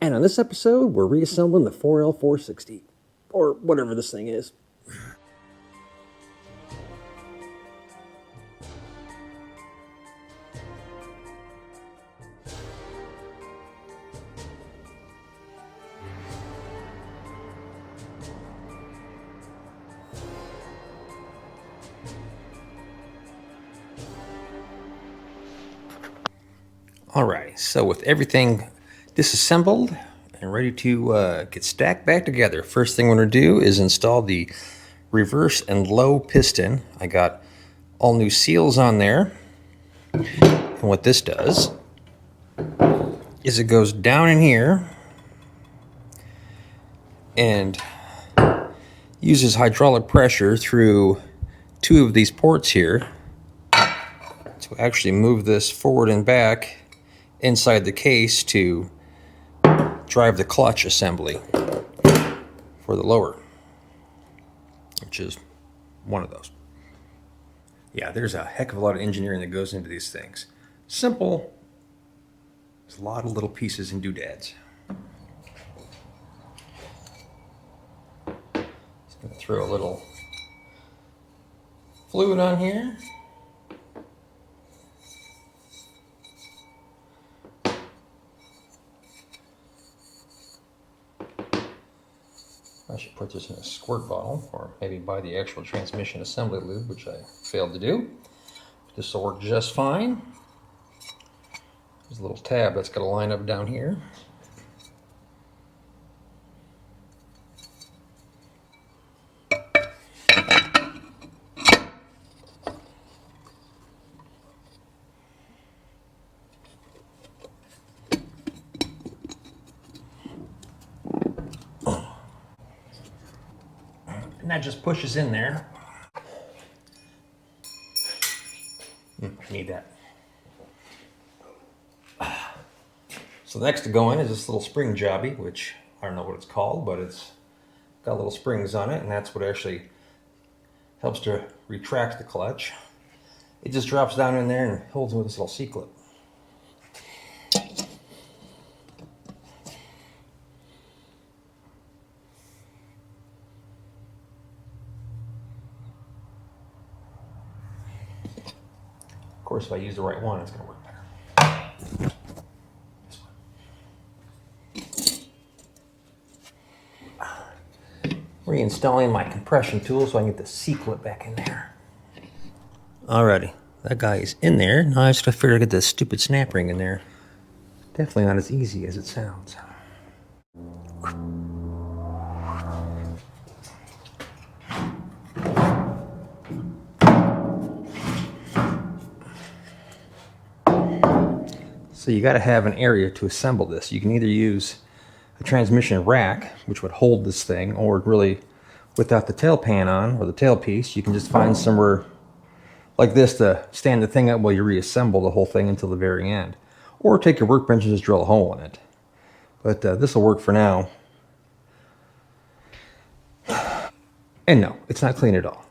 And on this episode, we're reassembling the 4L460, or whatever this thing is. Alright, so with everything disassembled and ready to get stacked back together, first thing we're going to do is install the reverse and low piston. I got all new seals on there, and what this does is it goes down in here and uses hydraulic pressure through two of these ports here to actually move this forward and back inside the case to drive the clutch assembly for the lower, which is one of those. Yeah, there's a heck of a lot of engineering that goes into these things. Simple, there's a lot of little pieces and doodads. Just gonna throw a little fluid on here. I should put this in a squirt bottle, or maybe buy the actual transmission assembly lube, which I failed to do. This will work just fine. There's a little tab that's got to line up down here. And that just pushes in there. I need that. So next to go in is this little spring jobby, which I don't know what it's called, but it's got little springs on it, and that's what actually helps to retract the clutch. It just drops down in there and holds with this little C-clip. Of course, if I use the right one, it's going to work better. Reinstalling my compression tool so I can get the C-clip back in there. Alrighty, that guy is in there. Now I just gotta figure out to get this stupid snap ring in there. Definitely not as easy as it sounds. So you got to have an area to assemble this. You can either use a transmission rack, which would hold this thing, or really without the tail pan on, or the tailpiece, you can just find somewhere like this to stand the thing up while you reassemble the whole thing until the very end. Or take your workbench and just drill a hole in it. But this will work for now. And no, it's not clean at all.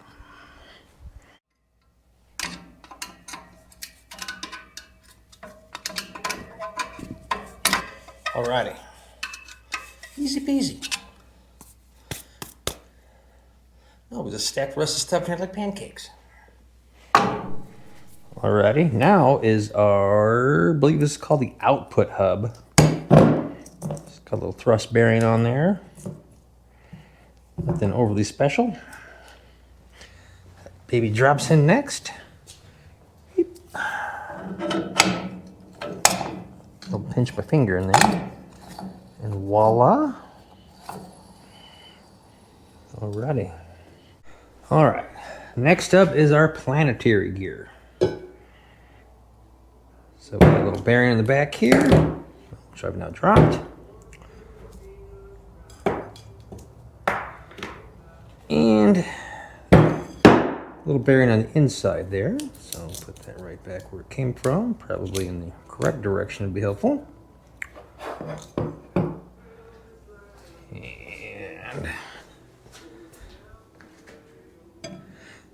Alrighty. Easy peasy. Oh, we just stacked the rest of the stuff in here like pancakes. Alrighty, now is our, I believe this is called the output hub. It's got a little thrust bearing on there. Nothing overly special. Baby drops in next. I'll pinch my finger in there. And voila. Alrighty. Alright, next up is our planetary gear. So we got a little bearing in the back here, which I've now dropped. And a little bearing on the inside there. So I'll put that right back where it came from, probably in the correct direction would be helpful. And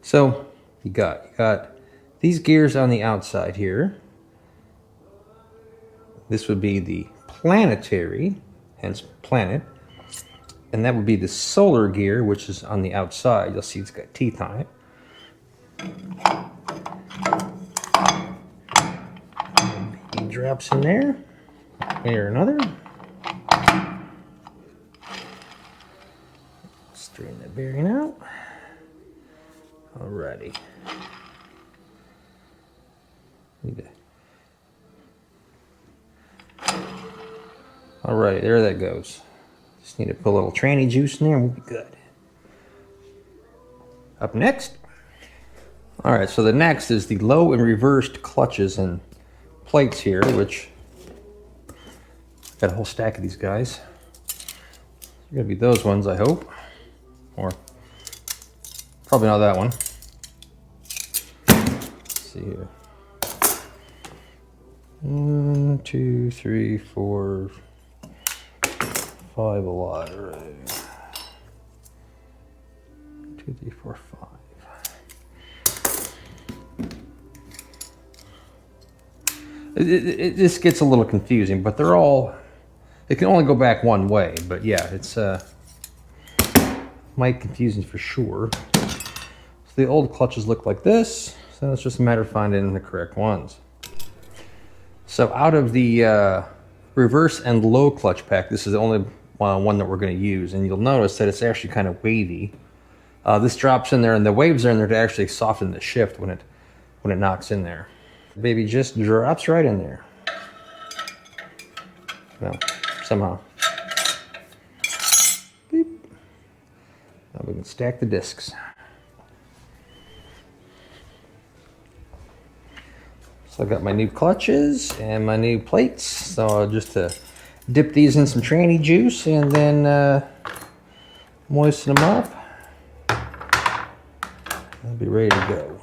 so you got these gears on the outside here. This would be the planetary hence planet. And that would be the solar gear, which is on the outside. You'll see it's got teeth on it. He drops in there. Here, another. Straighten that bearing out. Alrighty. Alright, there that goes. Just need to put a little tranny juice in there and we'll be good. Up next. Alright, so the next is the low and reversed clutches and plates here, which got a whole stack of these guys. It's gonna be those ones, I hope. Or probably not that one. Let's see here. 1, 2, 3, 4, 5 a lot. All right. 2, 3, 4, 5. This gets a little confusing, but they're all, it can only go back one way, but yeah, it's might confusing for sure. So the old clutches look like this, so it's just a matter of finding the correct ones. So out of the reverse and low clutch pack, this is the only one that we're going to use, and you'll notice that it's actually kind of wavy. This drops in there, and the waves are in there to actually soften the shift when it knocks in there. The baby just drops right in there. Well, somehow. Beep. Now we can stack the discs. So I've got my new clutches and my new plates. So just to dip these in some tranny juice and then moisten them up. I'll be ready to go.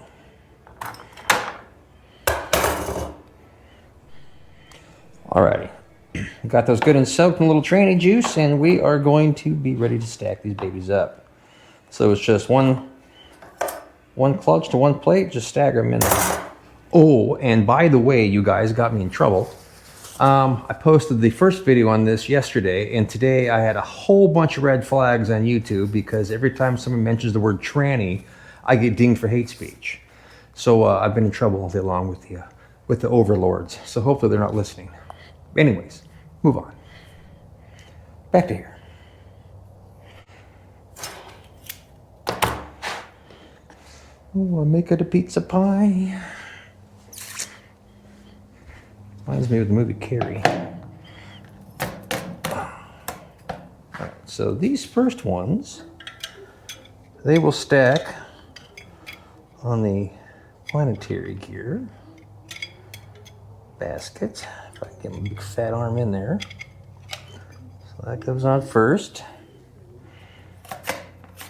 Alrighty, got those good and soaked in a little tranny juice, and we are going to be ready to stack these babies up. So it's just one clutch to one plate, just stagger them in there. Oh, and by the way, you guys got me in trouble. I posted the first video on this yesterday, and today I had a whole bunch of red flags on YouTube because every time someone mentions the word tranny, I get dinged for hate speech. So I've been in trouble all day long with the overlords. So hopefully they're not listening. Anyways, move on. Back to here. Oh, I'll make it a pizza pie. Reminds me of the movie Carrie. Alright, so these first ones, they will stack on the planetary gear basket. If I can get my big fat arm in there. So that goes on first.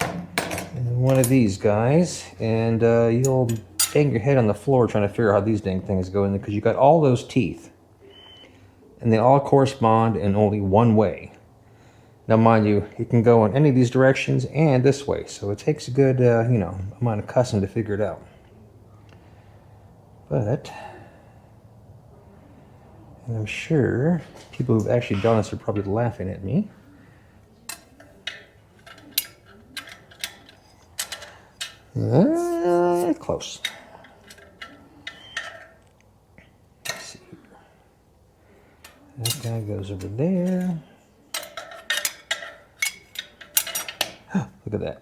And one of these guys, and you'll bang your head on the floor trying to figure out how these dang things go in there because you got all those teeth. And they all correspond in only one way. Now mind you, it can go in any of these directions and this way. So it takes a good, amount of cussing to figure it out. But and I'm sure people who've actually done this are probably laughing at me. Close. Let's see. That guy goes over there. Look at that.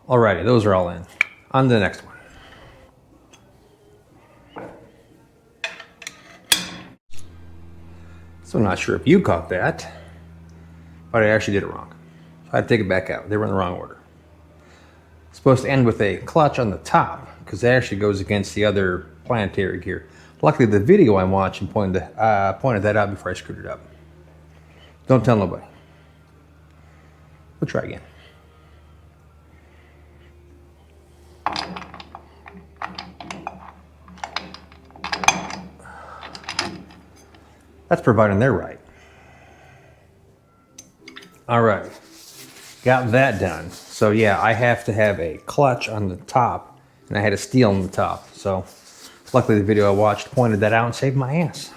Alrighty, those are all in. On to the next one. So I'm not sure if you caught that, but I actually did it wrong. So I had to take it back out. They were in the wrong order. It's supposed to end with a clutch on the top because that actually goes against the other planetary gear. Luckily, the video I'm watching pointed that out before I screwed it up. Don't tell nobody. We'll try again. That's providing they're right. All right, got that done. So yeah, I have to have a clutch on the top and I had a steel on the top. So luckily the video I watched pointed that out and saved my ass.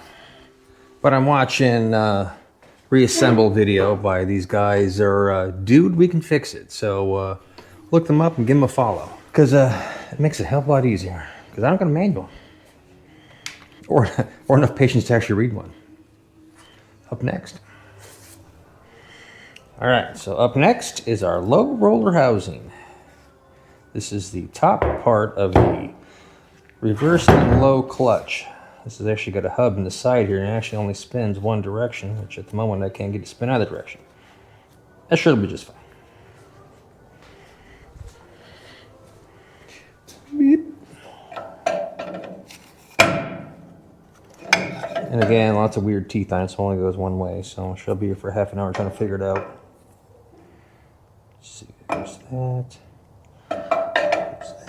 But I'm watching reassemble video by these guys, or Dude, We Can Fix It. So look them up and give them a follow, because it makes it a hell of a lot easier, because I don't got a manual or enough patience to actually read one. Up next. All right, so up next is our low roller housing. This is the top part of the reverse and low clutch. This has actually got a hub in the side here, and it actually only spins one direction, which at the moment I can't get it to spin either direction. That should be just fine. Beep. And again, lots of weird teeth on it, so it only goes one way, so she'll be here for half an hour trying to figure it out. Let's see, there's that.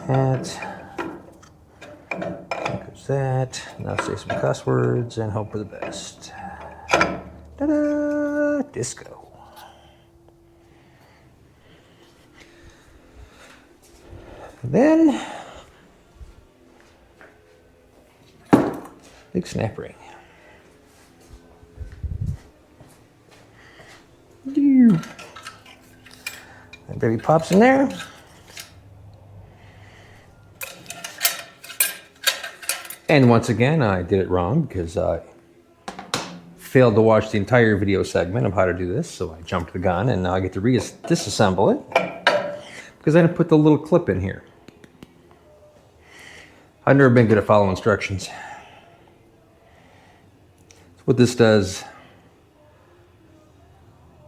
There's that. There's that. Now say some cuss words and hope for the best. Ta-da! Disco. Then, big snap ring. That baby pops in there. And once again, I did it wrong because I failed to watch the entire video segment of how to do this. So I jumped the gun, and now I get to disassemble it because I didn't put the little clip in here. I've never been good at following instructions. So what this does,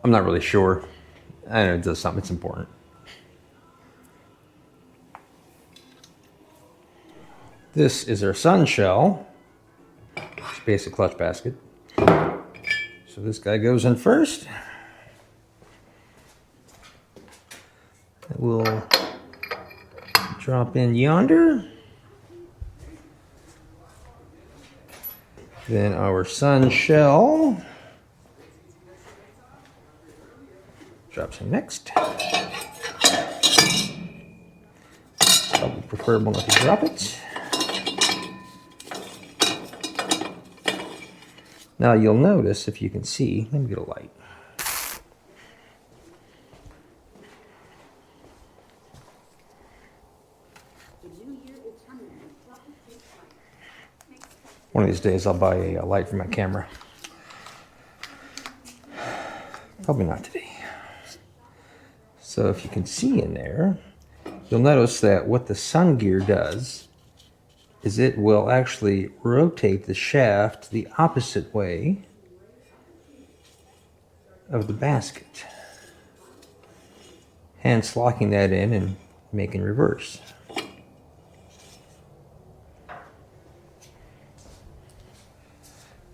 I'm not really sure. I know it does something, it's important. This is our sun shell. It's basic clutch basket. So this guy goes in first. It will drop in yonder. Then our sun shell drops in next. Probably preferable not to drop it. Now you'll notice, if you can see, let me get a light. One of these days I'll buy a light for my camera. Probably not today. So if you can see in there, you'll notice that what the sun gear does is it will actually rotate the shaft the opposite way of the basket, hence locking that in and making reverse.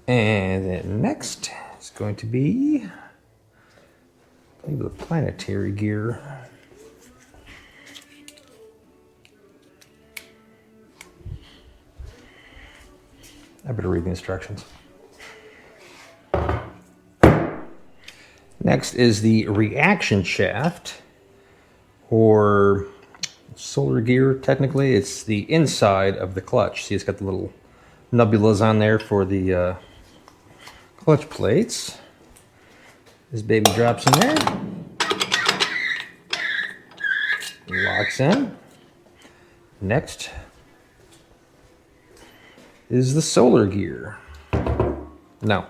And then next is going to be maybe the planetary gear. I better read the instructions. Next is the reaction shaft, or solar gear. Technically, it's the inside of the clutch. See, it's got the little nebulas on there for the clutch plates. This baby drops in there, locks in. Next is the solar gear. No,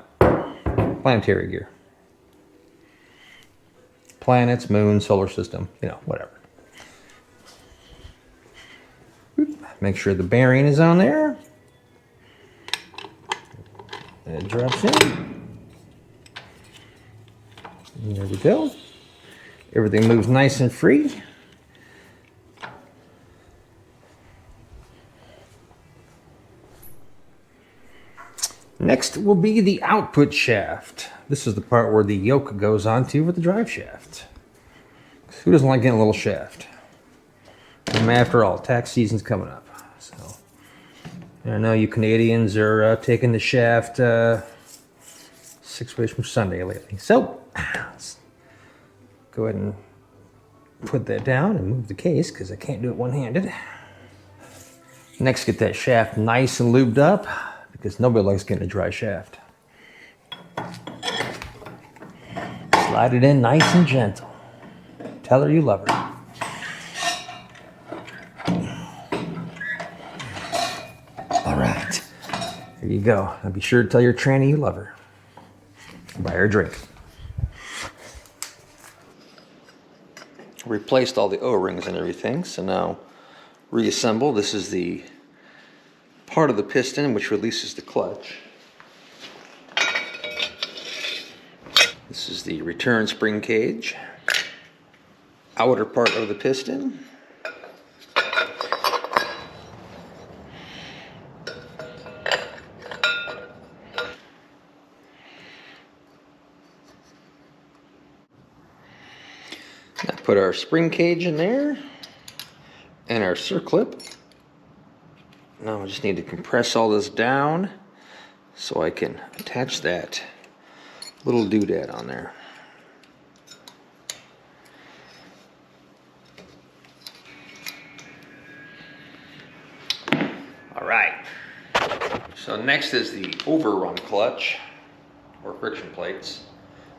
planetary gear. Planets, moon, solar system, you know, whatever. Make sure the bearing is on there. And it drops in. And there we go. Everything moves nice and free. Next will be the output shaft. This is the part where the yoke goes onto with the drive shaft. Who doesn't like getting a little shaft? And after all, tax season's coming up. So I know you Canadians are taking the shaft 6 ways from Sunday lately. So let's go ahead and put that down and move the case because I can't do it one-handed. Next, get that shaft nice and lubed up because nobody likes getting a dry shaft. Slide it in nice and gentle. Tell her you love her. All right, here you go. Now be sure to tell your tranny you love her. Buy her a drink. Replaced all the O-rings and everything, so now reassemble. This is the part of the piston which releases the clutch. This is the return spring cage. Outer part of the piston. Now put our spring cage in there and our circlip. Now I just need to compress all this down so I can attach that little doodad on there. All right. So next is the overrun clutch or friction plates.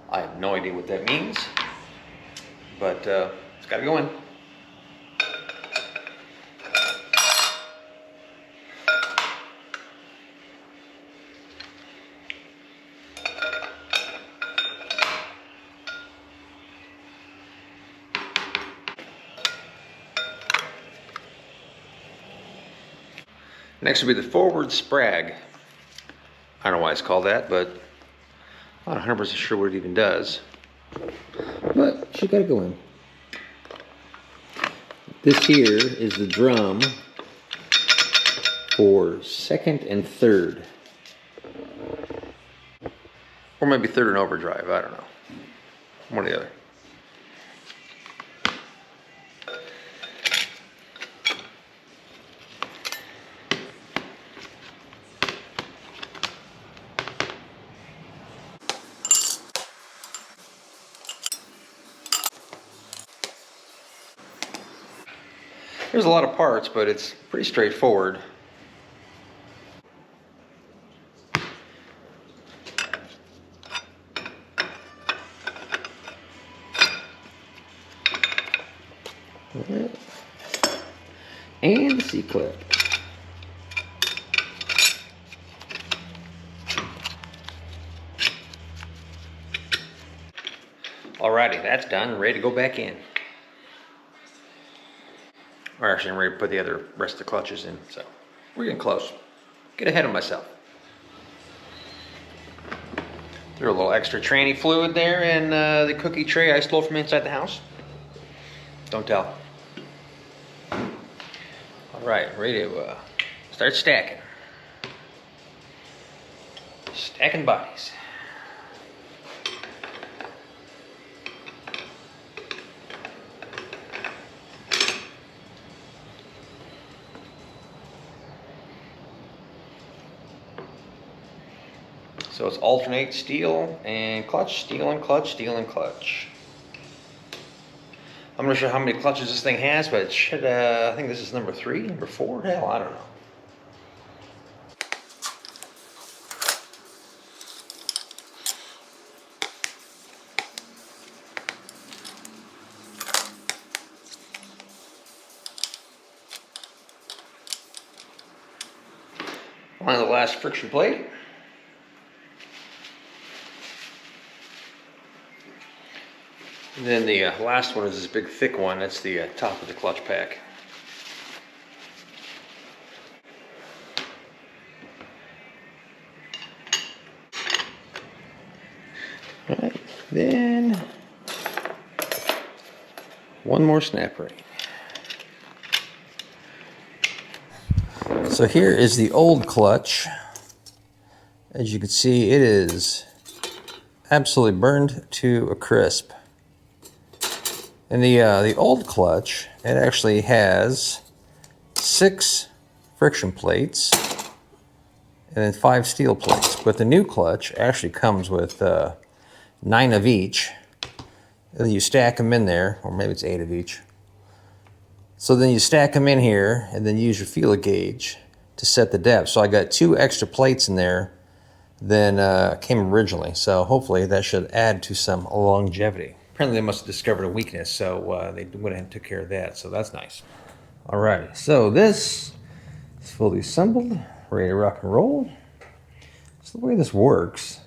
I have no idea what that means, but it's got to go in. Next will be the forward sprag. I don't know why it's called that, but I'm not 100% sure what it even does. But she got to go in. This here is the drum for second and third. Or maybe third and overdrive, I don't know. One or the other. There's a lot of parts, but it's pretty straightforward. And the C-clip. Alrighty, that's done. Ready to go back in. Or actually, I'm ready to put the rest of the clutches in. So we're getting close. Get ahead of myself. Threw a little extra tranny fluid there in the cookie tray I stole from inside the house. Don't tell. All right, ready to start stacking. Stacking bodies. So it's alternate steel and clutch, steel and clutch, steel and clutch. I'm not sure how many clutches this thing has, but it should, I think this is number 3, number 4, hell, I don't know. Find the last friction plate. And then the last one is this big thick one. That's the top of the clutch pack. All right, then one more snap ring. So here is the old clutch. As you can see, it is absolutely burned to a crisp. And the old clutch, it actually has 6 friction plates and then 5 steel plates. But the new clutch actually comes with 9 of each. And you stack them in there, or maybe it's 8 of each. So then you stack them in here and then use your feeler gauge to set the depth. So I got 2 extra plates in there than came originally. So hopefully that should add to some longevity. Apparently they must have discovered a weakness, so they went ahead and took care of that. So that's nice. All right, so this is fully assembled, ready to rock and roll. So the way this works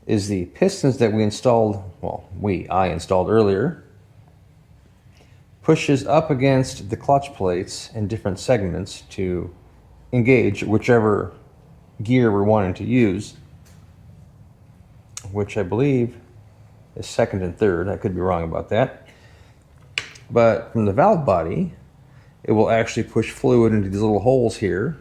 is the pistons that we installed, well, I installed earlier, pushes up against the clutch plates in different segments to engage whichever gear we're wanting to use, which I believe is second and third. I could be wrong about that. But from the valve body, it will actually push fluid into these little holes here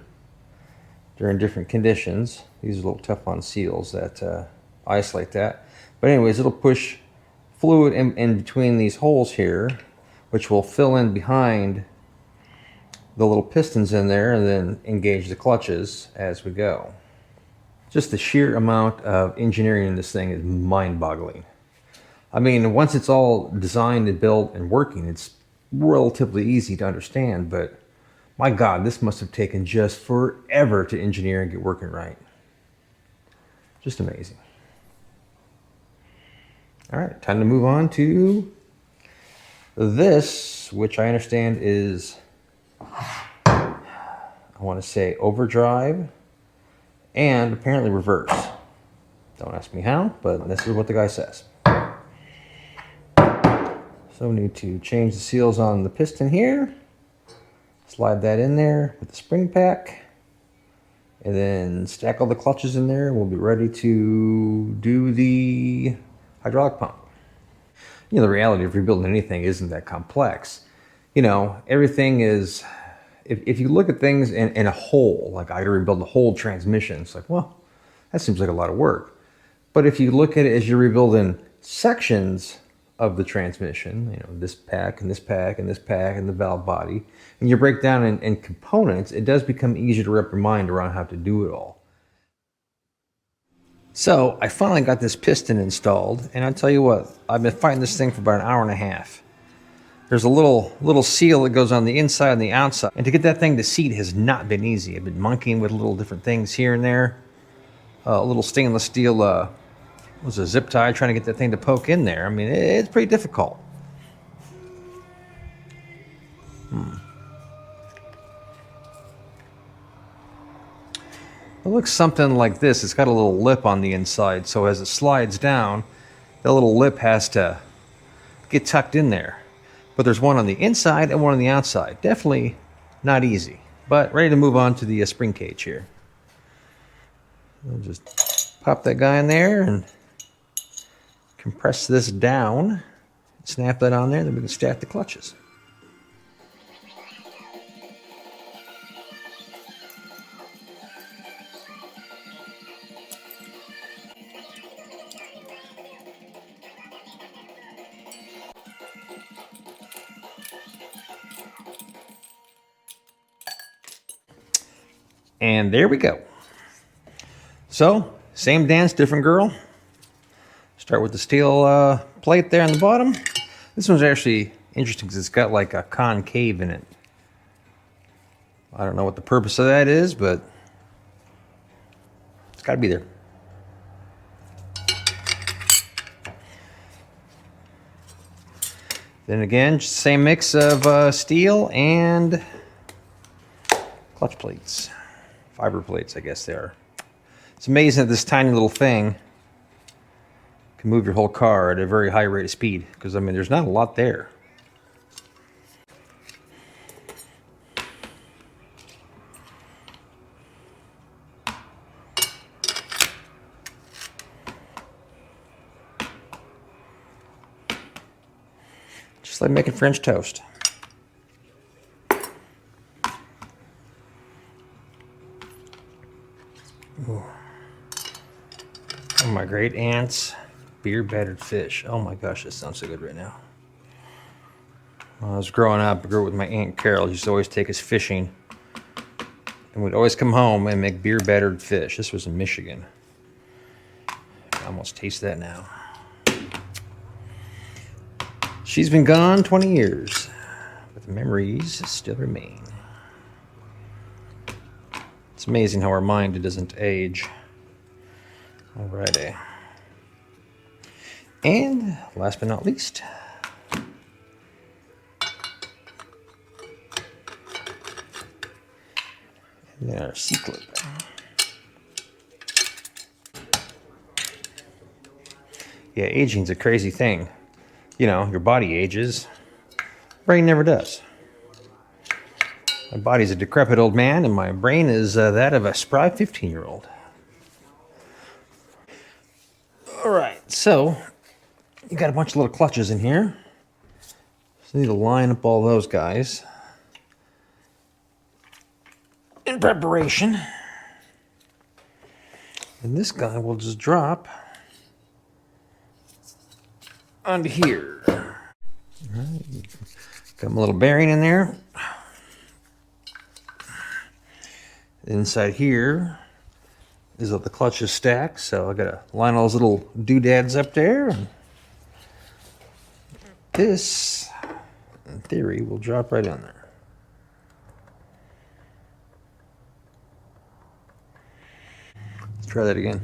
during different conditions. These are little Teflon seals that isolate that. But anyways, it'll push fluid in between these holes here, which will fill in behind the little pistons in there and then engage the clutches as we go. Just the sheer amount of engineering in this thing is mind-boggling. I mean, once it's all designed and built and working, it's relatively easy to understand, but my God, this must have taken just forever to engineer and get working right. Just amazing. All right, time to move on to this, which I understand is, I want to say overdrive and apparently reverse. Don't ask me how, but this is what the guy says. So we need to change the seals on the piston here. Slide that in there with the spring pack. And then stack all the clutches in there. We'll be ready to do the hydraulic pump. You know, the reality of rebuilding anything isn't that complex. You know, everything is, if you look at things in a whole, like I had to rebuild the whole transmission, it's like, well, that seems like a lot of work. But if you look at it as you're rebuilding sections of the transmission, you know, this pack and this pack and this pack and the valve body, and you break down in components, it does become easier to wrap your mind around how to do it all. So I finally got this piston installed, and I'll tell you what, I've been fighting this thing for about an hour and a half. There's a little seal that goes on the inside and the outside, and to get that thing to seat has not been easy. I've been monkeying with little different things here and there. A little stainless steel was a zip tie trying to get that thing to poke in there. I mean, it's pretty difficult. It looks something like this. It's got a little lip on the inside, so as it slides down, that little lip has to get tucked in there. But there's one on the inside and one on the outside. Definitely not easy, but ready to move on to the spring cage here. I'll just pop that guy in there and compress this down, snap that on there, then we can stack the clutches. And there we go. So, same dance, different girl. Start with the steel plate there on the bottom. This one's actually interesting because it's got like a concave in it. I don't know what the purpose of that is, but it's got to be there. Then again, just the same mix of steel and clutch plates. Fiber plates, I guess they are. It's amazing that this tiny little thing can move your whole car at a very high rate of speed, because I mean there's not a lot there. Just like making French toast. Ooh. Oh, my great aunt's beer battered fish. Oh my gosh, this sounds so good right now. When I was growing up, I grew up with my Aunt Carol. She used to always take us fishing, and we'd always come home and make beer battered fish. This was in Michigan. I can almost taste that now. She's been gone 20 years, but but the memories still remain. It's amazing how our mind doesn't age. Alrighty. And last but not least, and then our C-clip. Yeah, aging's a crazy thing. You know, your body ages, brain never does. My body's a decrepit old man, and my brain is that of a spry 15-year-old. All right, so you got a bunch of little clutches in here. So you need to line up all those guys in preparation. And this guy will just drop onto here. All right. Got a little bearing in there. Inside here is the clutches stacked, so I gotta line all those little doodads up there. This, in theory, will drop right on there. Let's try that again.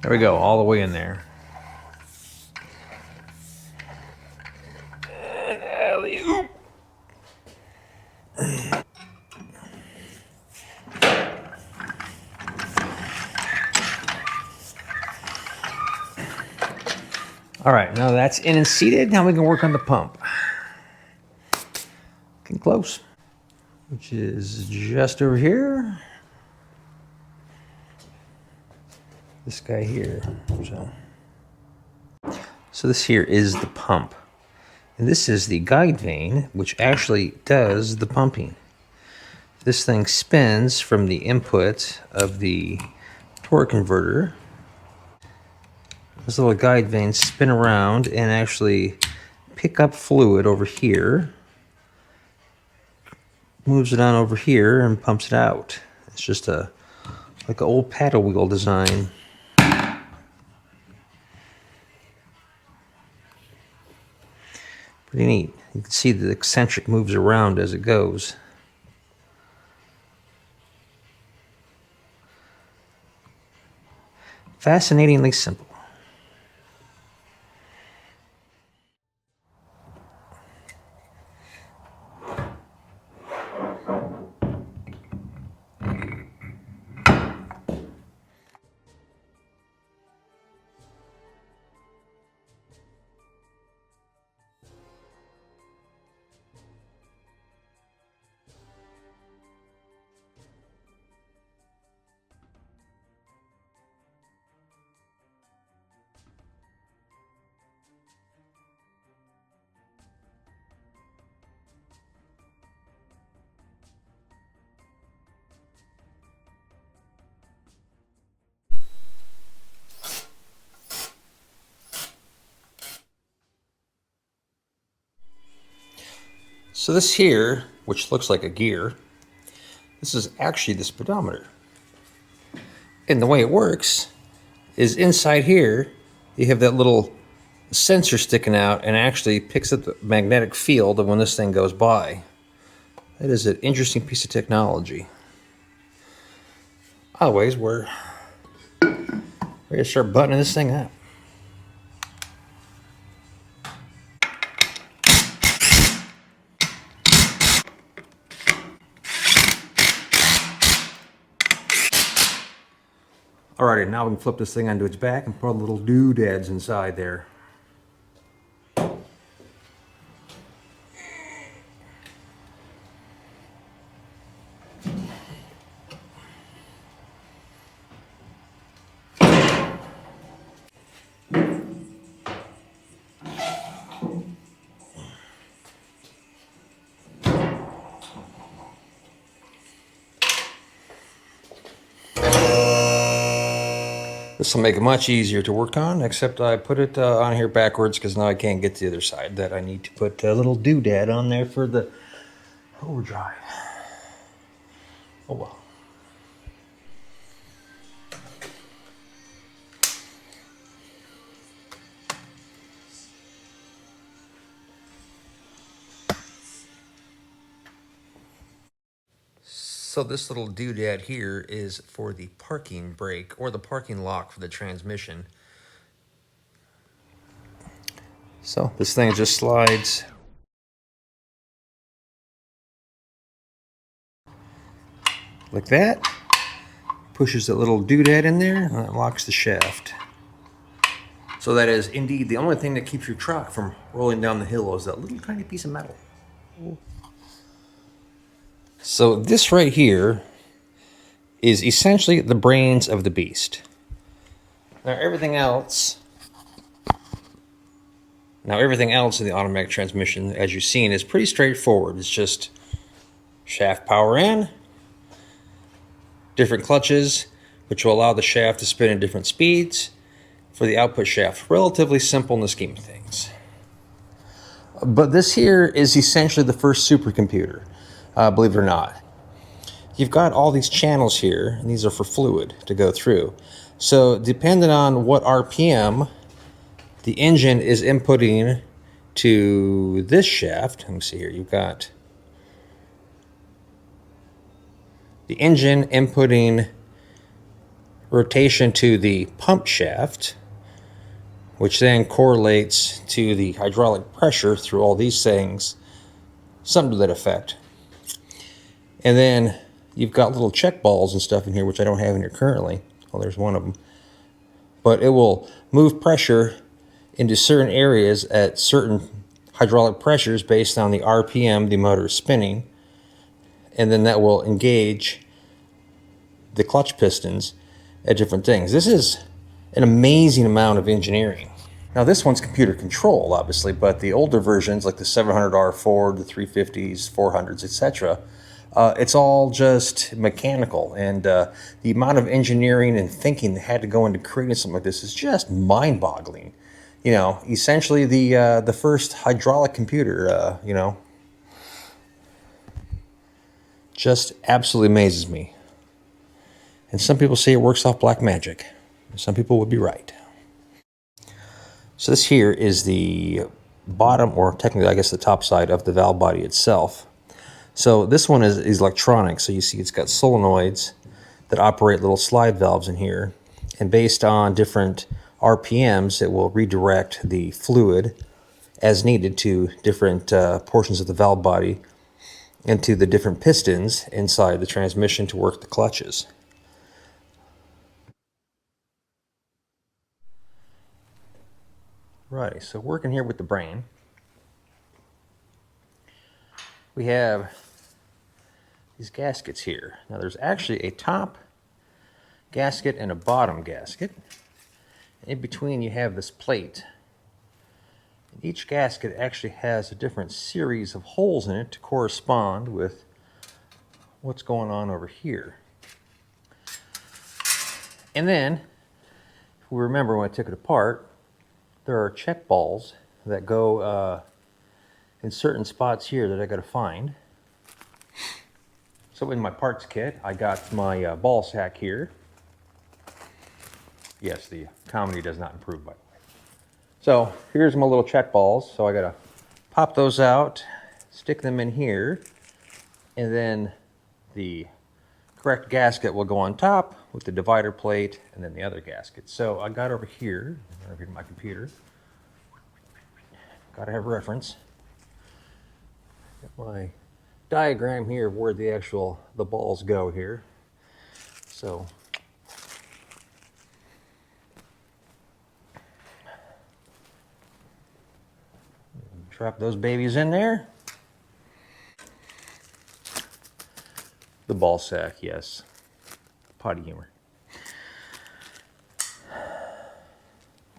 There we go, all the way in there. And alley-oop. All right, now that's in and seated. Now we can work on the pump. Getting close, which is just over here. This guy here. So this here is the pump. And this is the guide vane, which actually does the pumping. This thing spins from the input of the torque converter. This little guide vanes spin around and actually pick up fluid over here, moves it on over here and pumps it out. It's just like an old paddle wheel design. Pretty neat. You can see the eccentric moves around as it goes. Fascinatingly simple. So this here, which looks like a gear, this is actually the speedometer. And the way it works is inside here, you have that little sensor sticking out and actually picks up the magnetic field of when this thing goes by. That is an interesting piece of technology. Otherwise, we're ready to start buttoning this thing up. Alrighty, now we can flip this thing onto its back and put little doodads inside there. This will make it much easier to work on, except I put it on here backwards because now I can't get to the other side. That I need to put a little doodad on there for the overdrive. Oh well. So this little doodad here is for the parking brake or the parking lock for the transmission. So this thing just slides like that, pushes that little doodad in there, and it locks the shaft. So that is indeed the only thing that keeps your truck from rolling down the hill is that little tiny piece of metal. So this right here is essentially the brains of the beast. Now everything else in the automatic transmission, as you've seen, is pretty straightforward. It's just shaft power in, different clutches, which will allow the shaft to spin at different speeds for the output shaft. Relatively simple in the scheme of things. But this here is essentially the first supercomputer, believe it or not. You've got all these channels here, and these are for fluid to go through. So depending on what RPM the engine is inputting to this shaft, let me see here, you've got the engine inputting rotation to the pump shaft, which then correlates to the hydraulic pressure through all these things, something to that effect. And then you've got little check balls and stuff in here, which I don't have in here currently. Well, there's one of them. But it will move pressure into certain areas at certain hydraulic pressures based on the RPM the motor is spinning. And then that will engage the clutch pistons at different things. This is an amazing amount of engineering. Now this one's computer controlled, obviously, but the older versions like the 700R Ford, the 350s, 400s, etc., it's all just mechanical, and the amount of engineering and thinking that had to go into creating something like this is just mind-boggling. You know, essentially the first hydraulic computer, you know, just absolutely amazes me. And some people say it works off black magic. Some people would be right. So this here is the bottom, or technically I guess the top side of the valve body itself. So this one is electronic. So you see it's got solenoids that operate little slide valves in here. And based on different RPMs, it will redirect the fluid as needed to different portions of the valve body and to the different pistons inside the transmission to work the clutches. Right, so working here with the brain, we have these gaskets here. Now there's actually a top gasket and a bottom gasket. In between you have this plate. Each gasket actually has a different series of holes in it to correspond with what's going on over here. And then, if we remember when I took it apart, there are check balls that go in certain spots here that I got to find. So in my parts kit, I got my ball sack here. Yes, the comedy does not improve, by the way. So here's my little check balls. So I got to pop those out, stick them in here, and then the correct gasket will go on top with the divider plate and then the other gasket. So I got over here to my computer. Got to have reference. Got my diagram here of where the balls go here. So drop those babies in there. The ball sack, yes. Potty humor.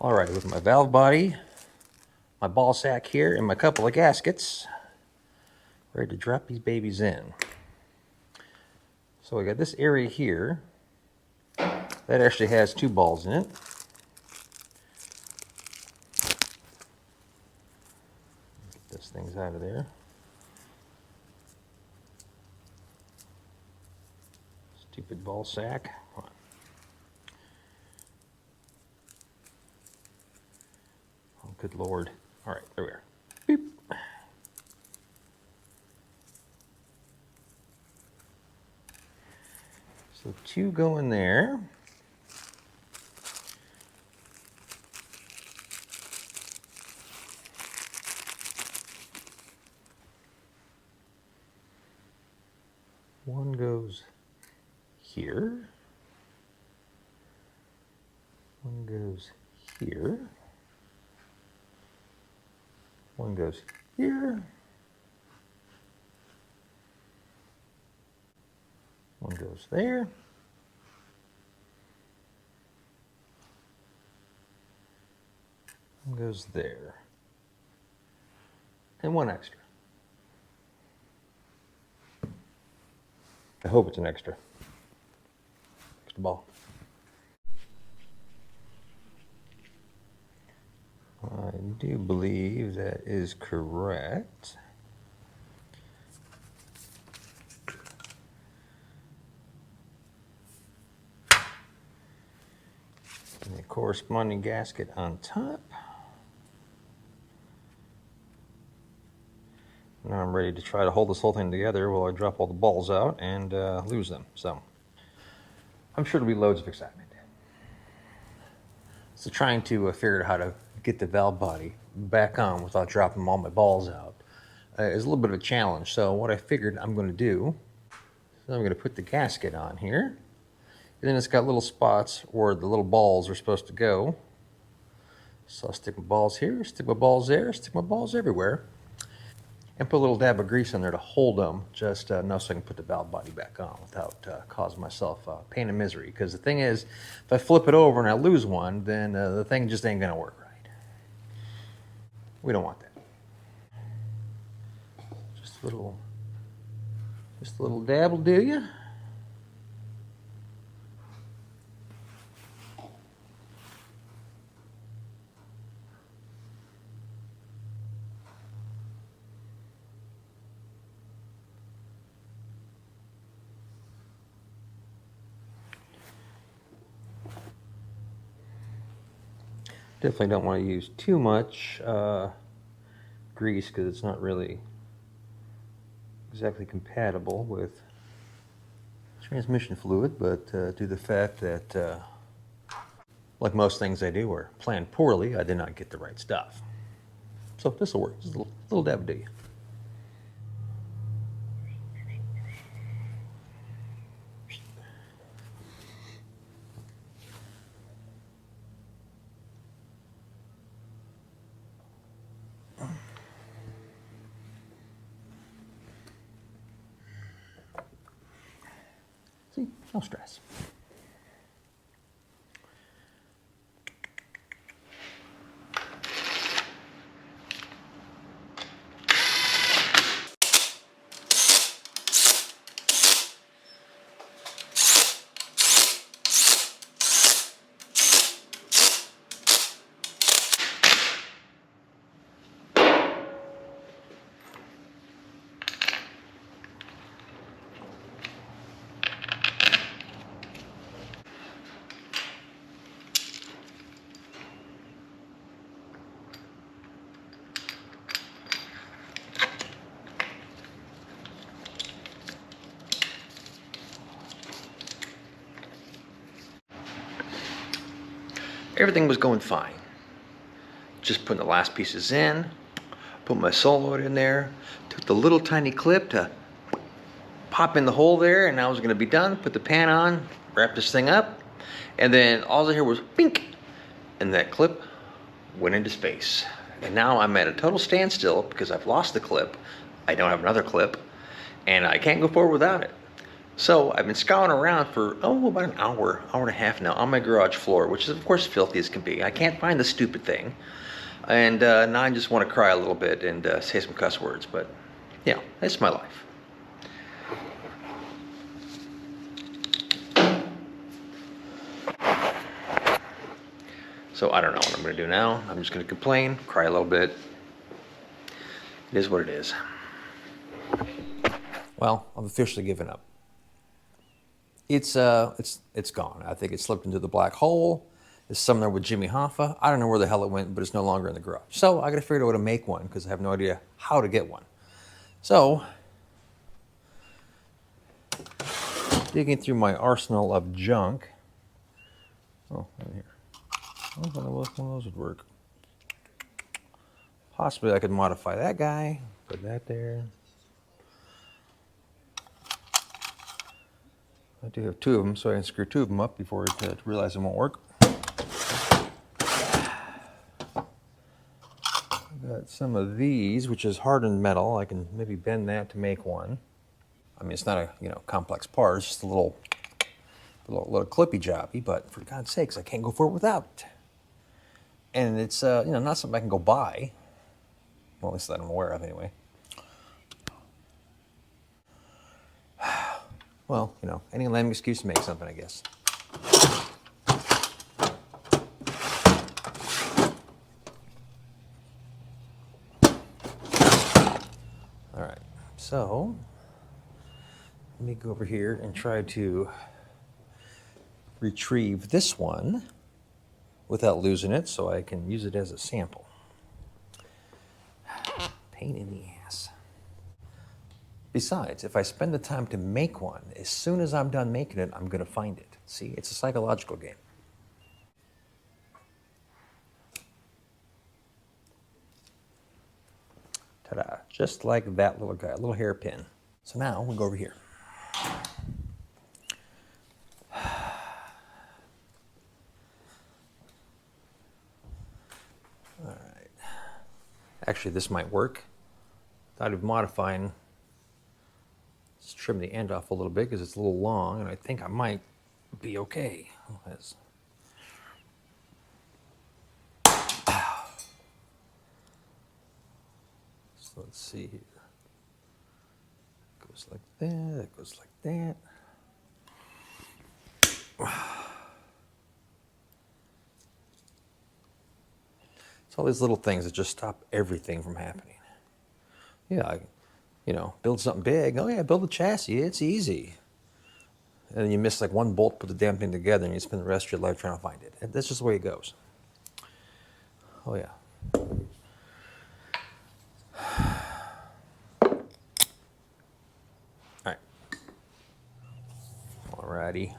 All right, with my valve body, my ball sack here, and my couple of gaskets, ready to drop these babies in. So we got this area here that actually has two balls in it. Get those things out of there. Stupid ball sack. Come on. Oh, good Lord. All right, there we are. Beep. So 2 go in there. One goes here. One goes here. One goes here. One goes there. One goes there. And one extra. I hope it's an extra. Extra ball. I do believe that is correct. And the corresponding gasket on top. Now I'm ready to try to hold this whole thing together while I drop all the balls out and lose them. So I'm sure there'll be loads of excitement. So trying to figure out how to get the valve body back on without dropping all my balls out is a little bit of a challenge. So what I figured I'm going to do is I'm going to put the gasket on here. And then it's got little spots where the little balls are supposed to go. So I'll stick my balls here, stick my balls there, stick my balls everywhere. And put a little dab of grease on there to hold them just enough so I can put the valve body back on without causing myself pain and misery. Because the thing is, if I flip it over and I lose one, then the thing just ain't going to work right. We don't want that. Just a little dab will do you. Definitely don't want to use too much grease because it's not really exactly compatible with transmission fluid, but due to the fact that, like most things I do are planned poorly, I did not get the right stuff. So this will work. Just a little dab do you. See, no stress. Everything was going fine. Just putting the last pieces in, put my solenoid in there, took the little tiny clip to pop in the hole there, and I was gonna be done, put the pan on, wrap this thing up, and then all I heard was bink, and that clip went into space. And now I'm at a total standstill because I've lost the clip, I don't have another clip, and I can't go forward without it. So I've been scouring around for, about an hour and a half now on my garage floor, which is of course filthy as can be. I can't find the stupid thing. And now I just want to cry a little bit and say some cuss words, but yeah, that's my life. So I don't know what I'm going to do now. I'm just going to complain, cry a little bit. It is what it is. Well, I've officially given up. It's gone. I think it slipped into the black hole. It's somewhere with Jimmy Hoffa. I don't know where the hell it went, but it's no longer in the garage. So I got to figure out how to make one because I have no idea how to get one. So, digging through my arsenal of junk. Oh, right here. I don't know if one of those would work. Possibly I could modify that guy. Put that there. I do have two of them, so I can screw two of them up before I realize it won't work. Got some of these, which is hardened metal. I can maybe bend that to make one. I mean, it's not a complex part. It's just a little clippy jobby. But for God's sakes, I can't go for it without. And it's not something I can go buy. Well, at least that I'm aware of, anyway. Well, any lame excuse to make something, I guess. All right, so let me go over here and try to retrieve this one without losing it so I can use it as a sample. Pain in the ass. Besides, if I spend the time to make one, as soon as I'm done making it, I'm going to find it. See, it's a psychological game. Ta-da, just like that little guy, a little hairpin. So now we'll go over here. All right. Actually, this might work. Thought of modifying. Let's trim the end off a little bit because it's a little long, and I think I might be okay. So let's see here. Goes like that, it goes like that. It's all these little things that just stop everything from happening. Yeah, build something big. Oh yeah, build a chassis. It's easy. And then you miss like one bolt, put the damn thing together, and you spend the rest of your life trying to find it. And that's just the way it goes. Oh yeah. All right. Alrighty.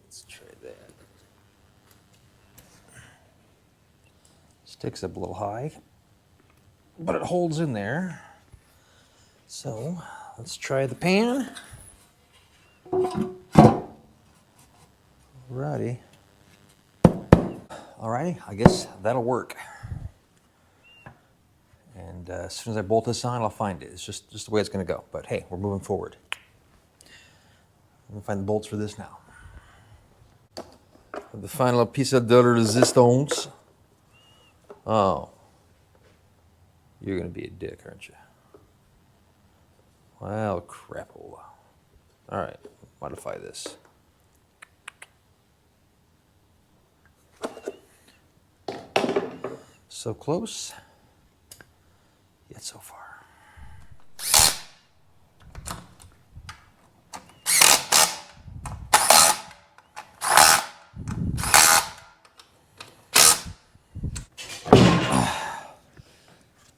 Let's try that. Sticks up a little high, but it holds in there. So let's try the pan. Alrighty. Alrighty, I guess that'll work. And as soon as I bolt this on, I'll find it. It's just the way it's going to go. But hey, we're moving forward. Let me find the bolts for this now. The final piece of de resistance. Oh. You're going to be a dick, aren't you? Well, crapola. All right, modify this. So close, yet so far.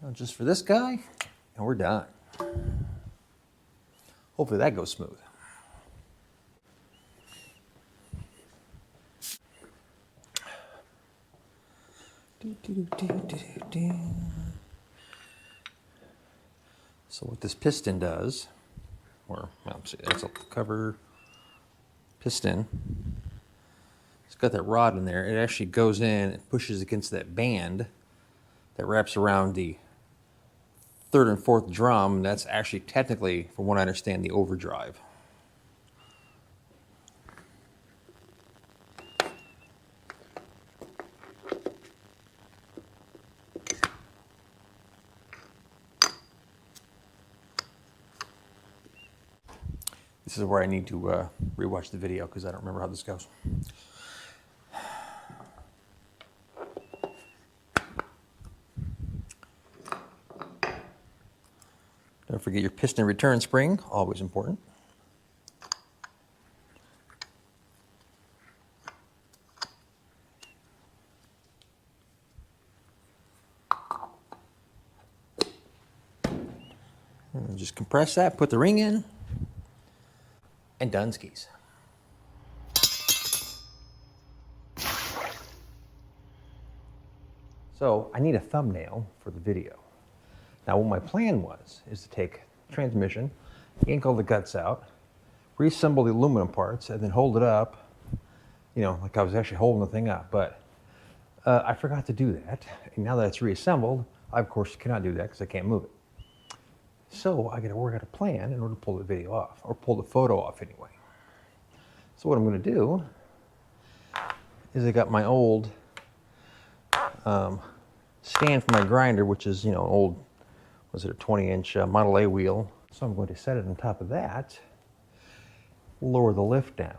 Now just for this guy, and we're done. Hopefully that goes smooth. So what this piston does, that's a cover piston. It's got that rod in there. It actually goes in and pushes against that band that wraps around the third and fourth drum. That's actually technically, from what I understand, the overdrive. This is where I need to rewatch the video because I don't remember how this goes. Don't forget your piston return spring, always important. And just compress that, put the ring in, and done skis. So I need a thumbnail for the video. Now what my plan was, is to take transmission, yank all the guts out, reassemble the aluminum parts, and then hold it up, you know, like I was actually holding the thing up. But I forgot to do that. And now that it's reassembled, I of course cannot do that because I can't move it. So I got to work out a plan in order to pull the video off, or pull the photo off anyway. So what I'm going to do is I got my old stand for my grinder, which is, you know, an old, was it a 20-inch Model A wheel. So I'm going to set it on top of that, lower the lift down,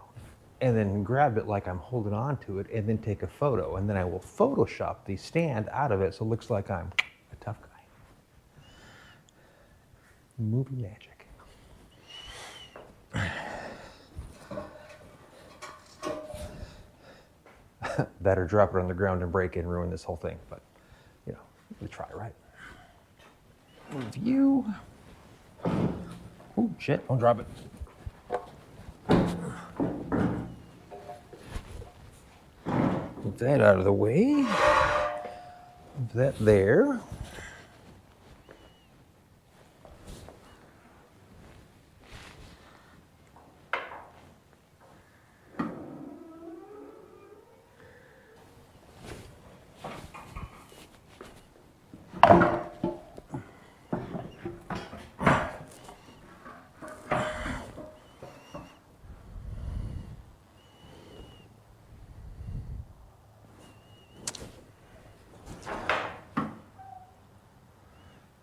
and then grab it like I'm holding on to it, and then take a photo. And then I will Photoshop the stand out of it so it looks like I'm a tough guy. Movie magic. That or drop it on the ground and break it and ruin this whole thing. But, you know, we try, right? Review. Oh, shit, don't drop it. Move that out of the way. Move that there.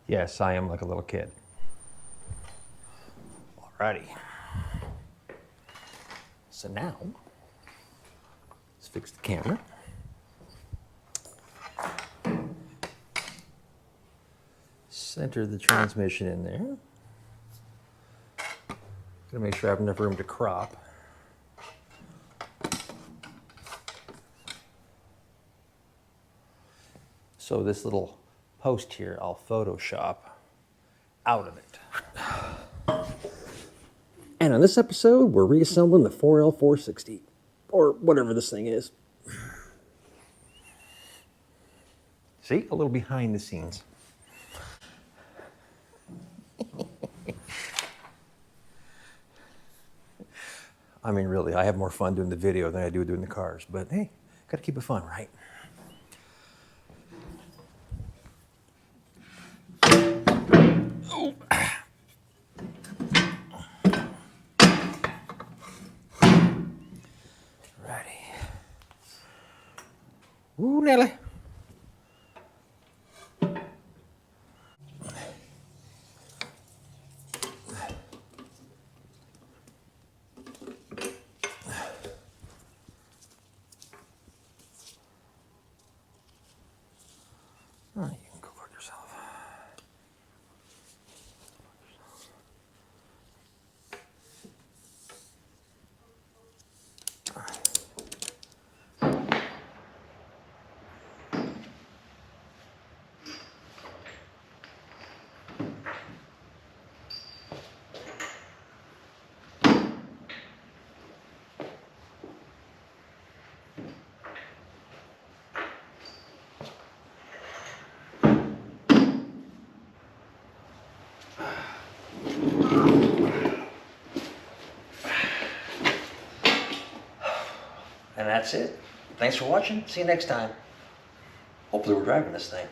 Yes, I am like a little kid. Alrighty. So now, let's fix the camera. Center the transmission in there. Gonna make sure I have enough room to crop. So this little post here, I'll Photoshop out of it. And on this episode, we're reassembling the 4L460, or whatever this thing is. See, a little behind the scenes. I mean, really, I have more fun doing the video than I do doing the cars, but hey, gotta keep it fun, right? Ooh, Nelly. Oh, you can go for it yourself. And that's it. Thanks for watching. See you next time. Hopefully we're driving this thing.